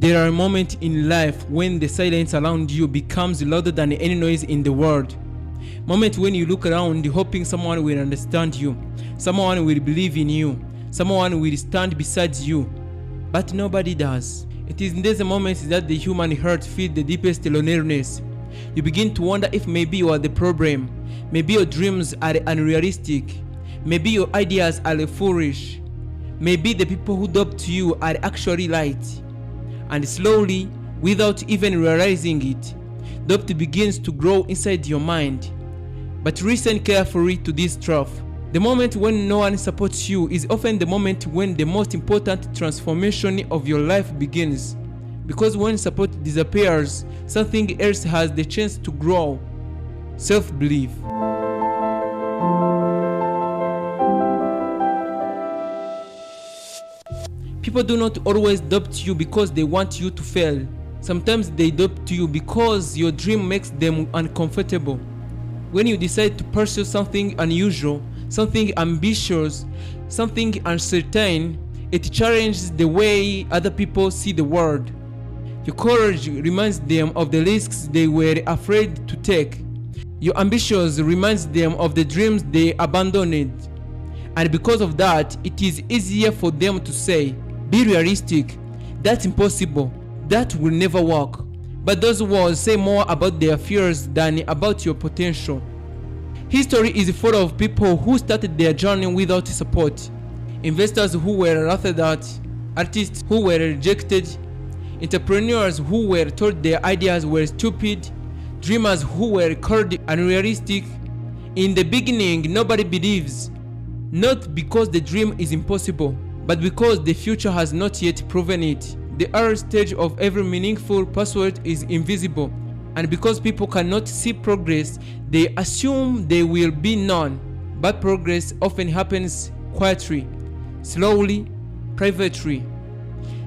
There are moments in life when the silence around you becomes louder than any noise in the world. Moments when you look around hoping someone will understand you, someone will believe in you, someone will stand beside you, but nobody does. It is in these moments that the human heart feels the deepest loneliness. You begin to wonder if maybe you are the problem, maybe your dreams are unrealistic, maybe your ideas are foolish, maybe the people who doubt you are actually right. And slowly, without even realizing it, doubt begins to grow inside your mind. But listen carefully to this truth. The moment when no one supports you is often the moment when the most important transformation of your life begins. Because when support disappears, something else has the chance to grow. Self-belief. People do not always doubt you because they want you to fail. Sometimes they doubt you because your dream makes them uncomfortable. When you decide to pursue something unusual, something ambitious, something uncertain, it challenges the way other people see the world. Your courage reminds them of the risks they were afraid to take. Your ambitions reminds them of the dreams they abandoned. And because of that, it is easier for them to say, "Be realistic, that's impossible, that will never work." But those words say more about their fears than about your potential. History is full of people who started their journey without support. Investors who were laughed at, artists who were rejected, entrepreneurs who were told their ideas were stupid, dreamers who were called unrealistic. In the beginning, nobody believes, not because the dream is impossible, but because the future has not yet proven it. The early stage of every meaningful pursuit is invisible, and because people cannot see progress, they assume there will be none. But progress often happens quietly, slowly, privately.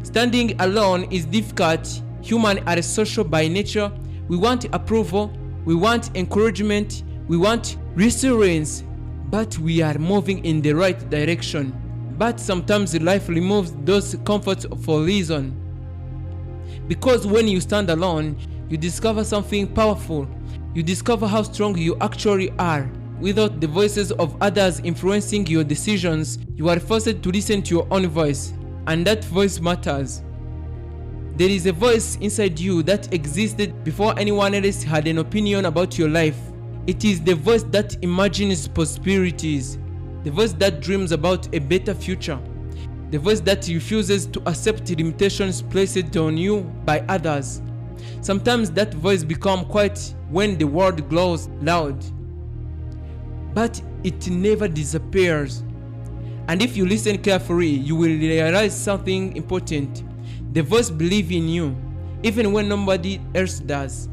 Standing alone is difficult. Humans are social by nature. We want approval, we want encouragement, we want reassurance, but we are moving in the right direction. But sometimes life removes those comforts for a reason. Because when you stand alone, you discover something powerful. You discover how strong you actually are. Without the voices of others influencing your decisions, you are forced to listen to your own voice, and that voice matters. There is a voice inside you that existed before anyone else had an opinion about your life. It is the voice that imagines possibilities, the voice that dreams about a better future, the voice that refuses to accept limitations placed on you by others. Sometimes that voice becomes quiet when the world grows loud, but it never disappears. And if you listen carefully, you will realize something important. The voice believes in you, even when nobody else does.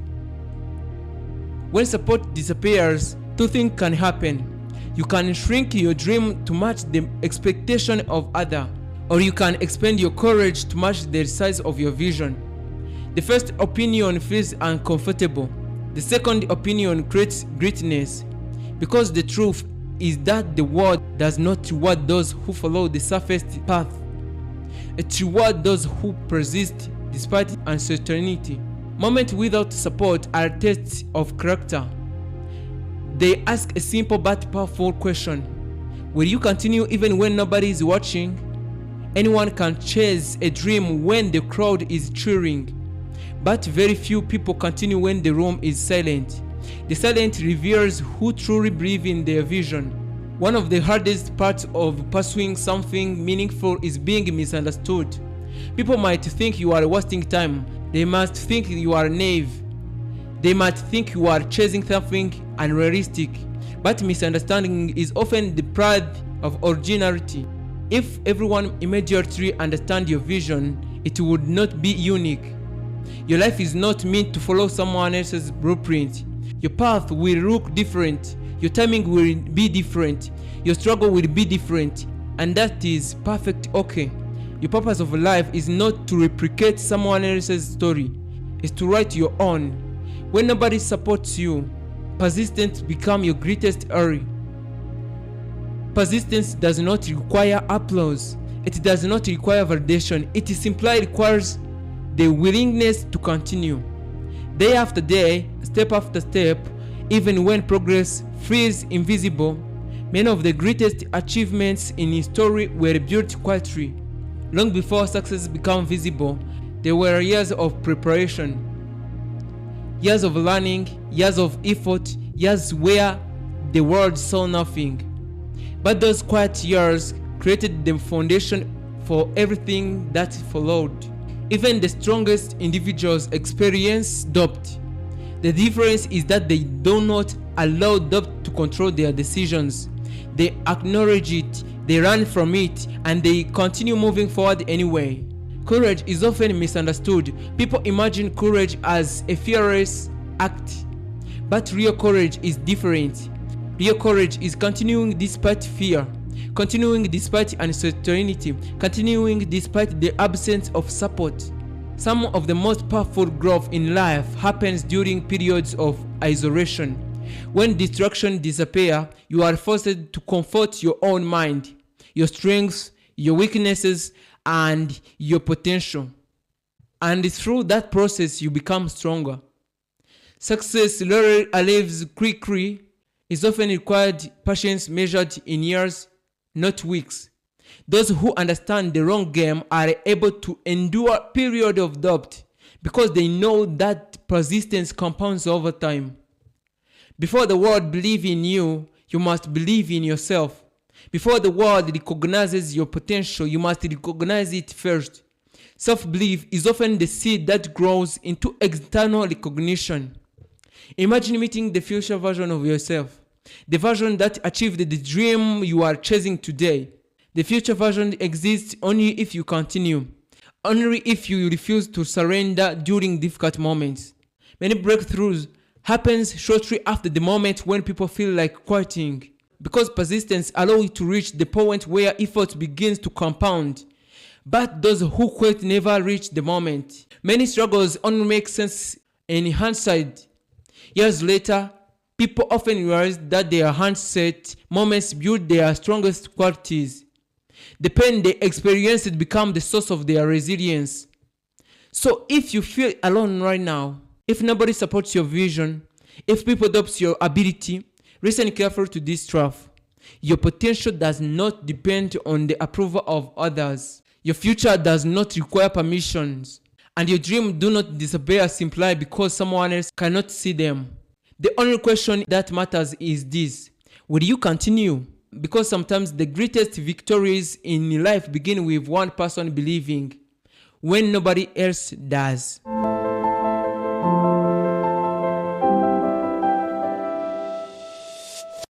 When support disappears, two things can happen. You can shrink your dream to match the expectation of others, or you can expand your courage to match the size of your vision. The first opinion feels uncomfortable. The second opinion creates greatness, because the truth is that the world does not reward those who follow the safest path. It rewards those who persist despite uncertainty. Moments without support are tests of character. They ask a simple but powerful question. Will you continue even when nobody is watching? Anyone can chase a dream when the crowd is cheering, but very few people continue when the room is silent. The silence reveals who truly believe in their vision. One of the hardest parts of pursuing something meaningful is being misunderstood. People might think you are wasting time. They must think you are naive. They might think you are chasing something unrealistic. But misunderstanding is often the pride of originality. If everyone immediately understands your vision, it would not be unique. Your life is not meant to follow someone else's blueprint. Your path will look different. Your timing will be different. Your struggle will be different. And that is perfect okay. Your purpose of life is not to replicate someone else's story. It's to write your own. When nobody supports you, persistence becomes your greatest ally. Persistence does not require applause. It does not require validation. It simply requires the willingness to continue. Day after day, step after step, even when progress feels invisible, many of the greatest achievements in history were built quietly. Long before success became visible, there were years of preparation, years of learning, years of effort, years where the world saw nothing. But those quiet years created the foundation for everything that followed. Even the strongest individuals experience doubt. The difference is that they do not allow doubt to control their decisions. They acknowledge it, they run from it, and they continue moving forward anyway. Courage is often misunderstood. People imagine courage as a fearless act. But real courage is different. Real courage is continuing despite fear, continuing despite uncertainty, continuing despite the absence of support. Some of the most powerful growth in life happens during periods of isolation. When distractions disappear, you are forced to confront your own mind, your strengths, your weaknesses, and your potential. And through that process, you become stronger. Success rarely arrives quickly. Is often required patience measured in years, not weeks. Those who understand the long game are able to endure a period of doubt because they know that persistence compounds over time. Before the world believes in you, you must believe in yourself. Before the world recognizes your potential, you must recognize it first. Self-belief is often the seed that grows into external recognition. Imagine meeting the future version of yourself, the version that achieved the dream you are chasing today. The future version exists only if you continue, only if you refuse to surrender during difficult moments. Many breakthroughs happens shortly after the moment when people feel like quitting, because persistence allows you to reach the point where effort begins to compound. But those who quit never reach the moment. Many struggles only make sense in hindsight. Years later, people often realize that their hindsight moments build their strongest qualities. The pain they experienced becomes the source of their resilience. So if you feel alone right now, if nobody supports your vision, if people doubt your ability, listen carefully to this truth. Your potential does not depend on the approval of others. Your future does not require permissions. And your dreams do not disappear simply because someone else cannot see them. The only question that matters is this: will you continue? Because sometimes the greatest victories in life begin with one person believing when nobody else does.